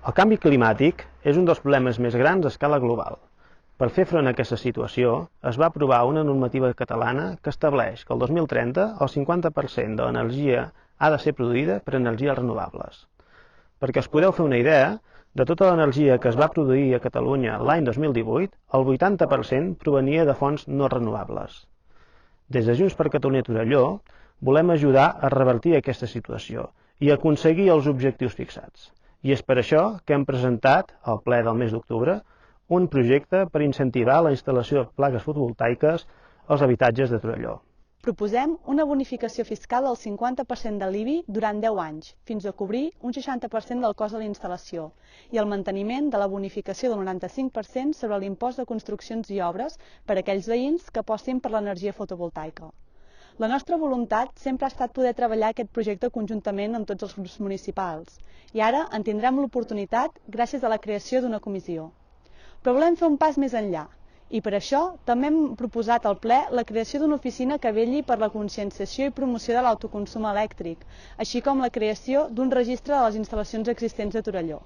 El canvi climàtic és un dels problemes més grans a escala global. Per fer front a aquesta situació, es va aprovar una normativa catalana que estableix que el 2030 el 50% de l'energia ha de ser produïda per energies renovables. Perquè us podeu fer una idea, de tota l'energia que es va produir a Catalunya l'any 2018, el 80% provenia de fonts no renovables. Des de Junts per Catalunya Torelló volem ajudar a revertir aquesta situació i aconseguir els objectius fixats. I és per això que hem presentat, al ple del mes d'octubre, un projecte per incentivar la instal·lació de plaques fotovoltaiques als habitatges de Torelló. Proposem una bonificació fiscal del 50% de l'IBI durant 10 anys, fins a cobrir un 60% del cost de la instal·lació, i el manteniment de la bonificació del 95% sobre l'impost de construccions i obres per a aquells veïns que apostin per l'energia fotovoltaica. La nostra voluntat sempre ha estat poder treballar aquest projecte conjuntament amb tots els grups municipals, i ara en tindrem l'oportunitat gràcies a la creació d'una comissió. Però volem fer un pas més enllà, i per això també hem proposat al ple la creació d'una oficina que vetlli per la conscienciació i promoció de l'autoconsum elèctric, així com la creació d'un registre de les instal·lacions existents de Torelló.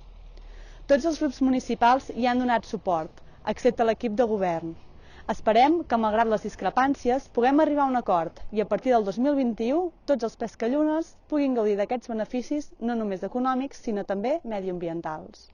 Tots els grups municipals hi han donat suport, excepte l'equip de govern. Esperem que, malgrat les discrepàncies, puguem arribar a un acord i a partir del 2021 tots els pescallunes puguin gaudir d'aquests beneficis no només econòmics, sinó també mediambientals.